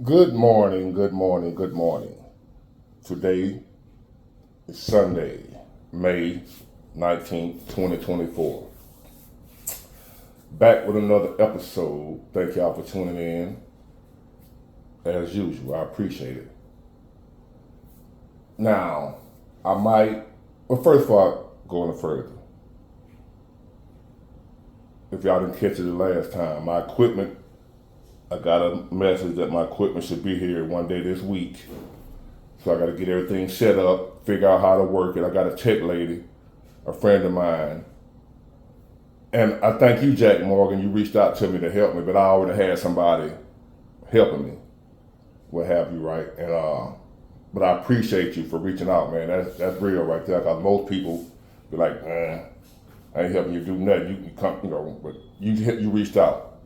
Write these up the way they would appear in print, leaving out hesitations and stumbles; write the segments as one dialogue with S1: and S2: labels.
S1: Good morning, good morning, good morning. Today is Sunday, May 19th, 2024. Back with another episode. Thank y'all for tuning in. As usual, I appreciate it. Now, first of all, going further. If y'all didn't catch it the last time, I got a message that my equipment should be here one day this week. So I got to get everything set up, figure out how to work it. I got a tech lady, a friend of mine. And I thank you, Jack Morgan. You reached out to me to help me, but I already had somebody helping me, what have you, right? But I appreciate you for reaching out, man. That's real right there. Because most people be like, man, I ain't helping you do nothing. You can come, but you reached out,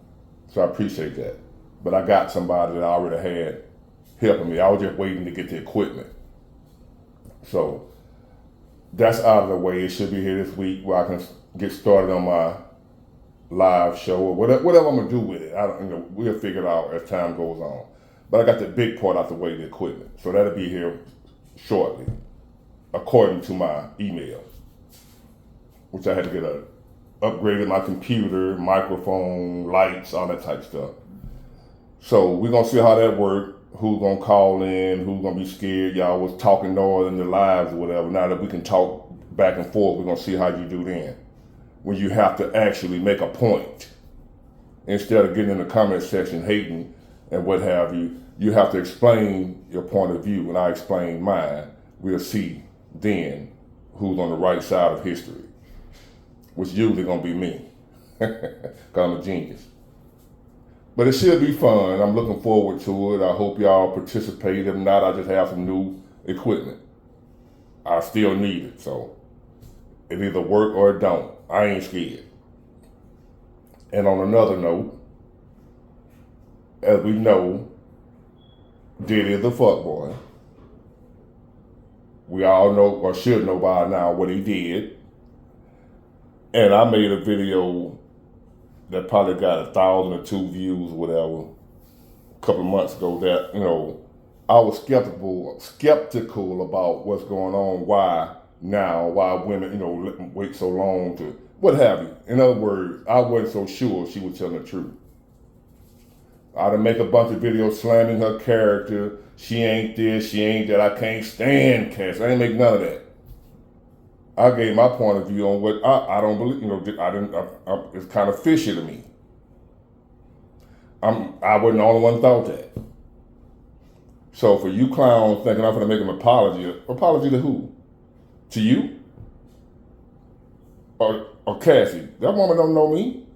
S1: so I appreciate that. But I got somebody that I already had helping me. I was just waiting to get the equipment. So that's out of the way. It should be here this week where I can get started on my live show or whatever I'm gonna do with it. We'll figure it out as time goes on. But I got the big part out the way, the equipment. So that'll be here shortly, according to my email, which I had to get upgraded my computer, microphone, lights, all that type stuff. So we're gonna see how that works. Who's gonna call in? Who's gonna be scared? Y'all was talking noise in the lives or whatever. Now that we can talk back and forth, we're gonna see how you do then. When you have to actually make a point instead of getting in the comment section hating and what have you. You have to explain your point of view, and I explain mine. We'll see then who's on the right side of history, which usually gonna be me, because I'm a genius. But it should be fun. I'm looking forward to it. I hope y'all participate. If not, I just have some new equipment. I still need it, so it either work or it don't. I ain't scared. And on another note, as we know, Diddy is a fuckboy. We all know, or should know by now, what he did. And I made a video that probably got 1,002 views or whatever a couple of months ago that, I was skeptical about what's going on, why women, wait so long to, what have you. In other words, I wasn't so sure she was telling the truth. I done make a bunch of videos slamming her character. She ain't this, she ain't that. I can't stand Cass. I ain't make none of that. I gave my point of view on what I don't believe. It's kind of fishy to me. I wasn't the only one thought that. So for you clowns thinking I'm going to make an apology to who? To you? Or Cassie? That woman don't know me.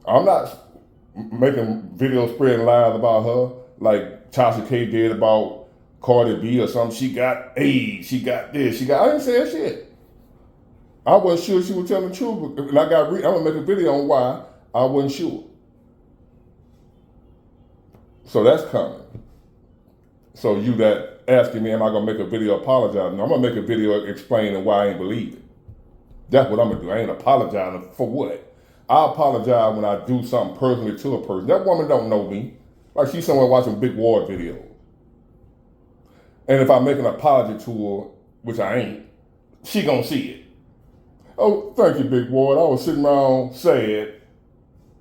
S1: I'm not making videos spreading lies about her like Tasha K did about Cardi B or something. She got AIDS. She got this. I didn't say that shit. I wasn't sure she was telling the truth. And I'm gonna make a video on why I wasn't sure. So that's coming. So you that asking me, am I gonna make a video apologizing? I'm gonna make a video explaining why I ain't believe it. That's what I'm gonna do. I ain't apologizing for what? I apologize when I do something personally to a person. That woman don't know me. Like she's somewhere watching Big Ward videos. And if I make an apology to her, which I ain't, she gonna see it. Oh, thank you, Big Ward. I was sitting around sad.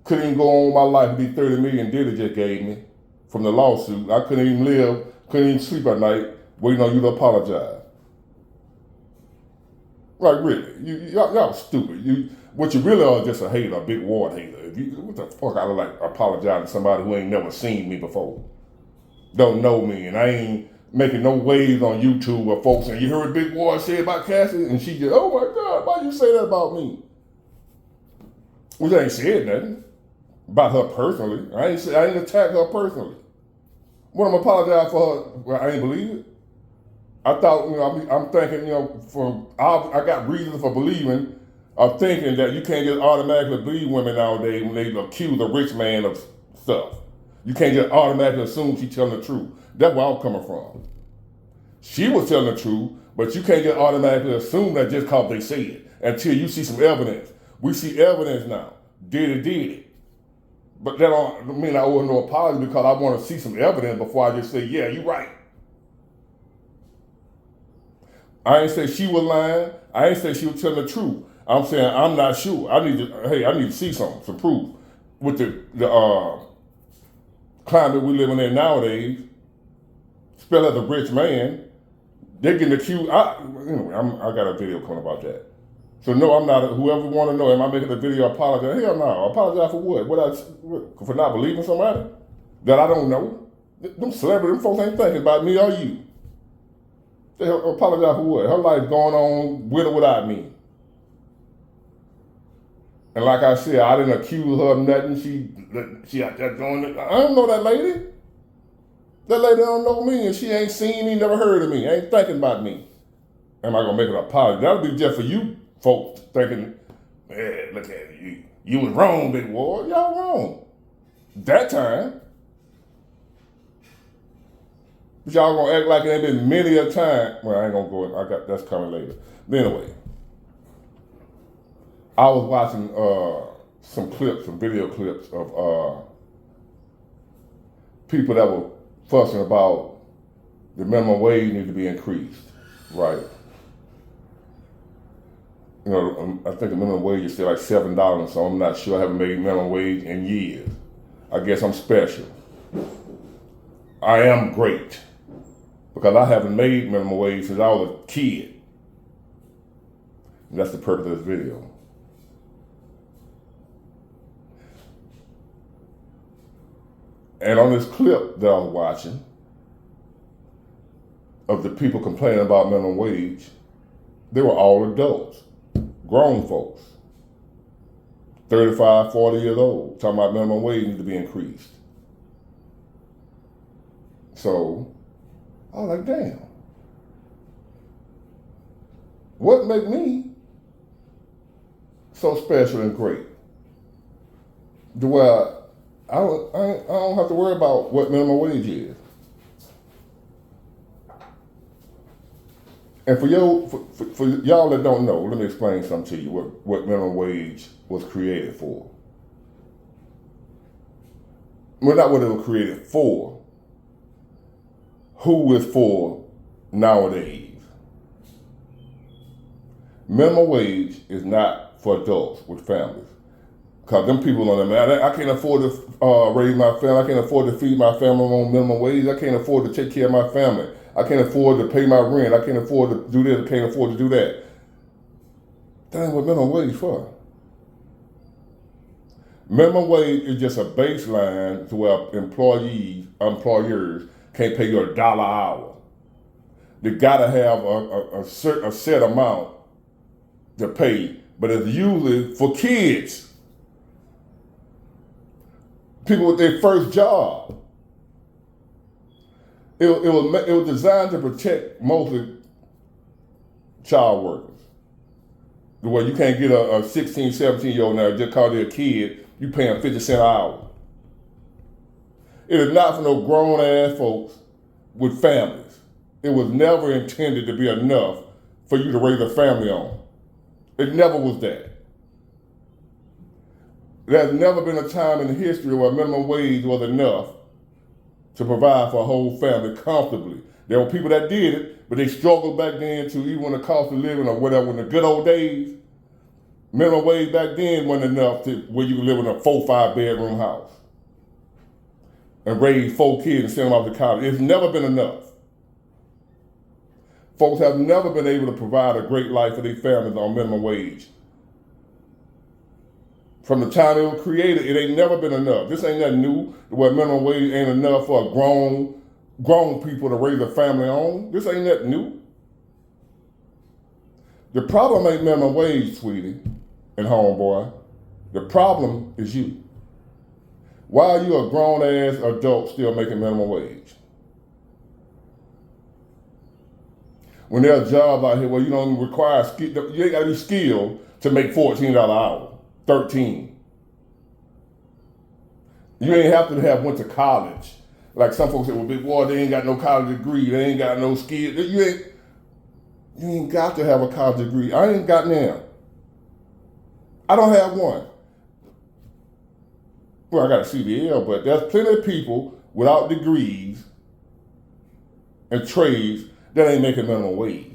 S1: Couldn't even go on with my life and be 30 million Diddy just gave me from the lawsuit. I couldn't even live, couldn't even sleep at night waiting on you to apologize. Like, really? Y'all stupid. What you really are is just a hater, a Big Ward hater. What the fuck I look like apologizing to somebody who ain't never seen me before? Don't know me, and I ain't making no waves on YouTube where folks saying, you heard what Big Ward said about Cassie? And she just, oh my God, why you say that about me? Which I ain't said nothing about her personally. I ain't attacked her personally. What I'm apologizing for her, well, I ain't believe it. I thought, I'm thinking, I got reasons for believing, of thinking that you can't just automatically believe women nowadays when they accuse a rich man of stuff. You can't just automatically assume she's telling the truth. That's where I'm coming from. She was telling the truth, but you can't just automatically assume that just because they say it until you see some evidence. We see evidence now. Did it. But that don't mean I owe her no apology because I want to see some evidence before I just say, yeah, you're right. I ain't say she was lying. I ain't say she was telling the truth. I'm saying I'm not sure. I need to see some proof. With the climate we living in nowadays, especially as a rich man, they getting accused. Anyway, I got a video coming about that. So no, I'm not. Whoever want to know, am I making a video apologize? Hell no. Apologize for what? For not believing somebody that I don't know? Them celebrities, them folks ain't thinking about me or you. They apologize for what? Her life going on with or without me. And like I said, I didn't accuse her of nothing. She out there doing it. I don't know that lady. That lady don't know me, and she ain't seen me, never heard of me, ain't thinking about me. Am I gonna make an apology? That'll be just for you folks thinking, man, look at you. You was wrong, Big Ward. Y'all wrong. That time. But y'all gonna act like it ain't been many a time. Well, I ain't gonna go. That's coming later. But anyway, I was watching some video clips of people that were fussing about the minimum wage need to be increased, right? You know, I think the minimum wage is still like $7, so I'm not sure. I haven't made minimum wage in years. I guess I'm special. I am great because I haven't made minimum wage since I was a kid. And that's the purpose of this video. And on this clip that I was watching of the people complaining about minimum wage, they were all adults, grown folks, 35, 40 years old, talking about minimum wage need to be increased. So I was like, damn, what make me so special and great? I don't have to worry about what minimum wage is. And for y'all that don't know, let me explain something to you what minimum wage was created for. Well, not what it was created for. Who is for nowadays? Minimum wage is not for adults with families. Because them people on the man, I can't afford to raise my family. I can't afford to feed my family on minimum wage. I can't afford to take care of my family. I can't afford to pay my rent. I can't afford to do this. I can't afford to do that. That ain't what minimum wage for. Minimum wage is just a baseline to where employers can't pay you $1 an hour. They gotta have a set amount to pay, but it's usually for kids. People with their first job. It was designed to protect mostly child workers. The way you can't get a 16, 17-year-old now just cause they're a kid, you pay them 50 cents an hour. It is not for no grown-ass folks with families. It was never intended to be enough for you to raise a family on. It never was that. There's never been a time in history where minimum wage was enough to provide for a whole family comfortably. There were people that did it, but they struggled back then to even when the cost of living or whatever, in the good old days, minimum wage back then wasn't enough to where you could live in a 4-5 bedroom house and raise 4 kids and send them off to college. It's never been enough. Folks have never been able to provide a great life for their families on minimum wage. From the time it was created, it ain't never been enough. This ain't nothing new, where minimum wage ain't enough for grown people to raise a family on. This ain't nothing new. The problem ain't minimum wage, sweetie and homeboy. The problem is you. Why are you a grown-ass adult still making minimum wage? When there are jobs out here where you don't require skill, you ain't gotta be skilled to make $14 an hour. 13. You ain't have to have went to college. Like some folks say, well, Big Boy, they ain't got no college degree. They ain't got no skill. You ain't got to have a college degree. I ain't got none. I don't have one. Well, I got a CDL, but there's plenty of people without degrees and trades that ain't making minimum wage.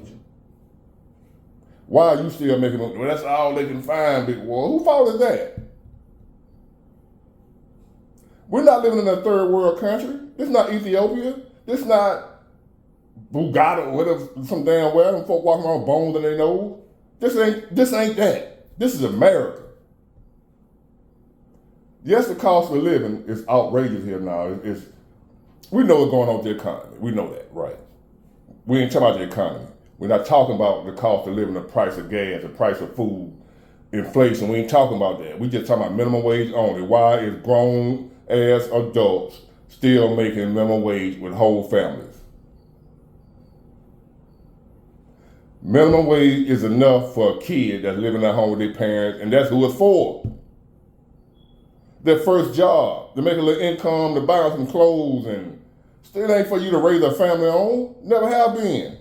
S1: Why are you still making minimum? Well, that's all they can find, big boy. Who fault is that? We're not living in a third world country. This is not Ethiopia. This is not Bugatti or whatever, some damn well. Them folk walking around with bones in their nose. This ain't that. This is America. Yes, the cost of living is outrageous here now. We know what's going on with the economy. We know that, right? We ain't talking about the economy. We're not talking about the cost of living, the price of gas, the price of food, inflation. We ain't talking about that. We just talking about minimum wage only. Why is grown ass adults still making minimum wage with whole families? Minimum wage is enough for a kid that's living at home with their parents, and that's who it's for. Their first job, to make a little income, to buy some clothes, and still ain't for you to raise a family on. Never have been.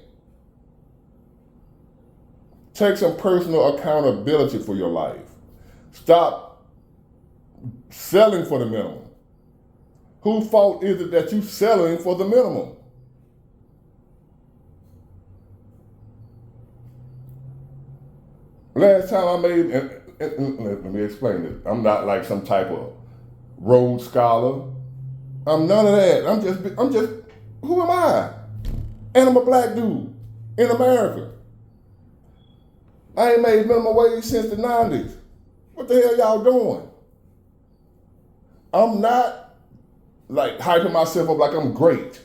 S1: Take some personal accountability for your life. Stop selling for the minimum. Whose fault is it that you selling for the minimum? Last time I made, and let me explain this. I'm not like some type of Rhodes Scholar. I'm none of that. I'm just, who am I? And I'm a black dude in America. I ain't made minimum wage since the 90s. What the hell y'all doing? I'm not like hyping myself up like I'm great.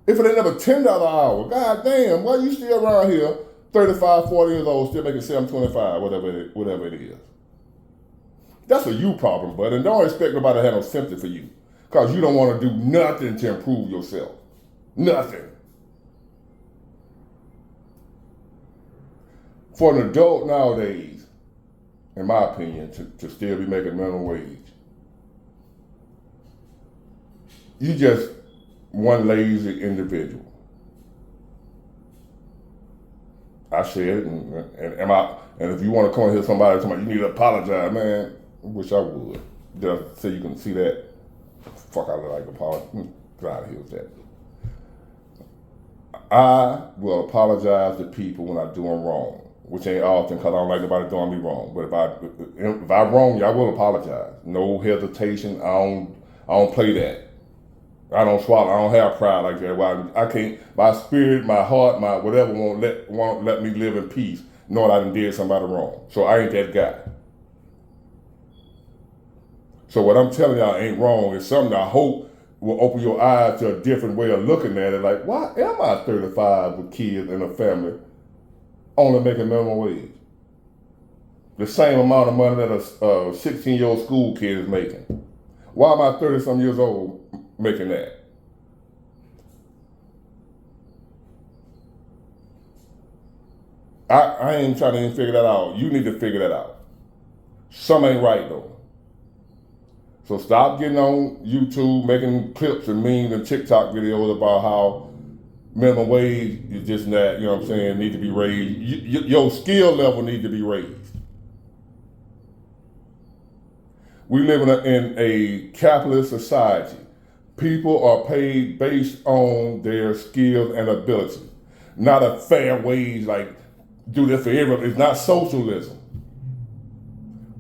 S1: If it ain't never $10 an hour, god damn, why you still around here 35, 40 years old, still making $7.25, whatever it is? That's a you problem, bud, and don't expect nobody to have no sympathy for you, because you don't want to do nothing to improve yourself. Nothing. For an adult nowadays, in my opinion, to still be making minimum wage, you just one lazy individual. I said, and if you want to come and hear somebody, you need to apologize, man. I wish I would. Just so you can see that. Fuck, I look like apologize. Get out of here with that. I will apologize to people when I do them wrong, which ain't often because I don't like nobody doing me wrong. But if I wrong you, I will apologize. No hesitation. I don't play that. I don't swallow. I don't have pride like that. Well, I can't. My spirit, my heart, my whatever won't let me live in peace, knowing I done did somebody wrong. So I ain't that guy. So what I'm telling y'all ain't wrong. It's something I hope will open your eyes to a different way of looking at it. Like, why am I 35 with kids and a family, only making minimum wage? The same amount of money that a 16-year-old school kid is making. Why am I 30-some years old making that? I ain't trying to even figure that out. You need to figure that out. Something ain't right though. So stop getting on YouTube, making clips and memes and TikTok videos about how minimum wage is just that, you know what I'm saying, need to be raised. Your skill level need to be raised. We live in a capitalist society. People are paid based on their skills and ability, not a fair wage like do this for everyone. It's not socialism.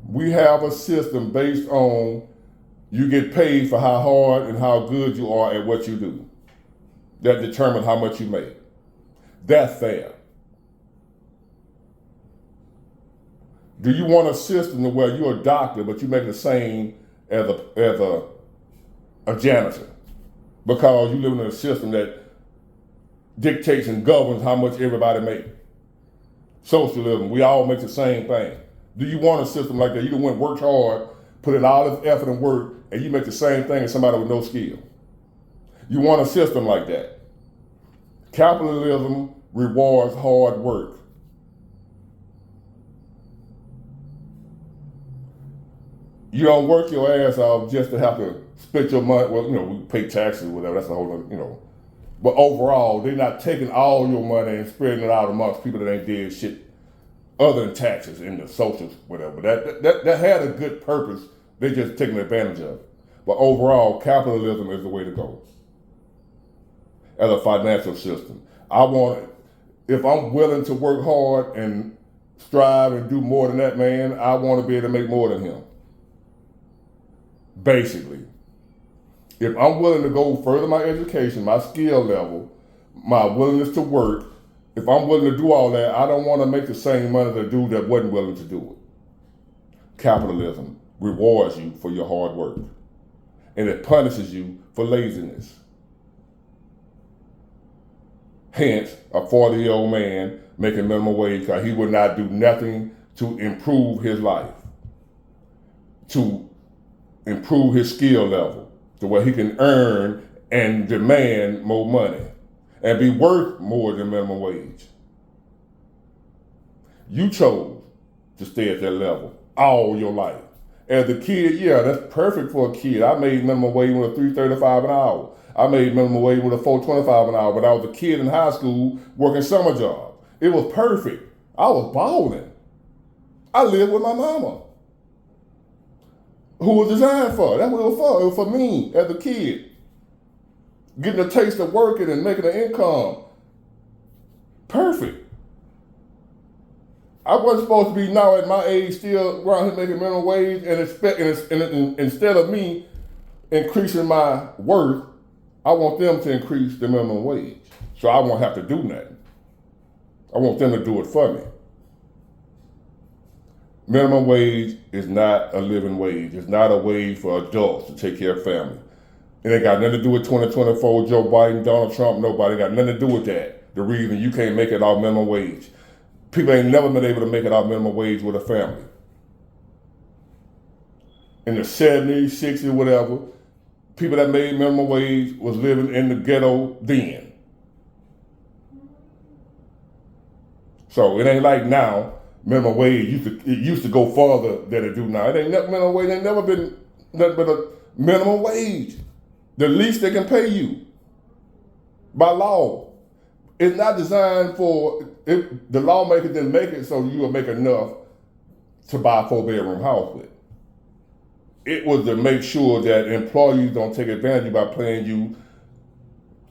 S1: We have a system based on you get paid for how hard and how good you are at what you do. That determines how much you make. That's fair. Do you want a system where you're a doctor but you make the same as a janitor? Because you live in a system that dictates and governs how much everybody makes. Socialism, we all make the same thing. Do you want a system like that? You went work hard, put in all this effort and work, and you make the same thing as somebody with no skill. You want a system like that. Capitalism rewards hard work. You don't work your ass off just to have to split your money. Well, we pay taxes or whatever. That's a whole other, But overall, they're not taking all your money and spreading it out amongst people that ain't did shit other than taxes in the social whatever. That had a good purpose They're just taking advantage of it. But overall, capitalism is the way to go as a financial system. If I'm willing to work hard and strive and do more than that man, I want to be able to make more than him. Basically. If I'm willing to go further my education, my skill level, my willingness to work, if I'm willing to do all that, I don't want to make the same money as a dude that wasn't willing to do it. Capitalism rewards you for your hard work, and it punishes you for laziness. Hence, a 40-year-old man making minimum wage because he would not do nothing to improve his life, to improve his skill level, to where he can earn and demand more money and be worth more than minimum wage. You chose to stay at that level all your life. As a kid, yeah, that's perfect for a kid. I made minimum wage with a $3.35 an hour. I made minimum wage with a $4.25 an hour, but I was a kid in high school working summer jobs. It was perfect. I was balling. I lived with my mama, who was designed for. That's what it was for. It was for me as a kid. Getting a taste of working and making an income. Perfect. I wasn't supposed to be now at my age still around here making minimum wage and instead of me increasing my worth, I want them to increase the minimum wage. So I won't have to do nothing. I want them to do it for me. Minimum wage is not a living wage. It's not a wage for adults to take care of family. It ain't got nothing to do with 2024, Joe Biden, Donald Trump, nobody. It got nothing to do with that. The reason you can't make it off minimum wage. People ain't never been able to make it off minimum wage with a family. In the 70s, 60s, whatever, people that made minimum wage was living in the ghetto then. So it ain't like now, minimum wage used to go farther than it do now. Minimum wage ain't never been nothing but a minimum wage. The least they can pay you by law. It's not designed for, the lawmakers didn't make it so you will make enough to buy a 4-bedroom house with. It was to make sure that employees don't take advantage of you by paying you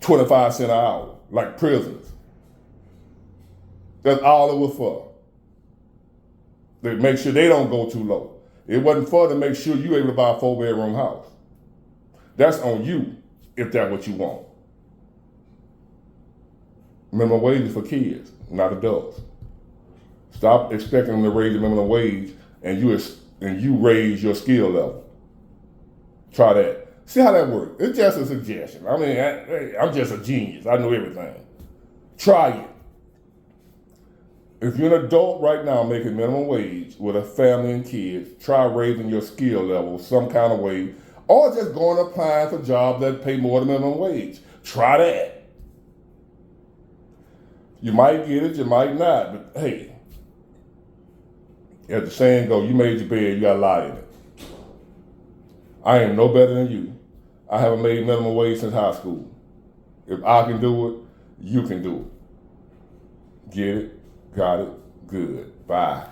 S1: 25 cents an hour, like prisoners. That's all it was for. To make sure they don't go too low. It wasn't for to make sure you're able to buy a 4-bedroom house. That's on you, if that's what you want. Minimum wage is for kids, not adults. Stop expecting them to raise the minimum wage and you raise your skill level. Try that. See how that works. It's just a suggestion. I mean, I'm just a genius. I know everything. Try it. If you're an adult right now making minimum wage with a family and kids, try raising your skill level some kind of way, or just going and applying for jobs that pay more than minimum wage. Try that. You might get it, you might not, but hey, as the saying goes, you made your bed, you got to lie in it. I am no better than you. I haven't made minimum wage since high school. If I can do it, you can do it. Get it? Got it? Good. Bye.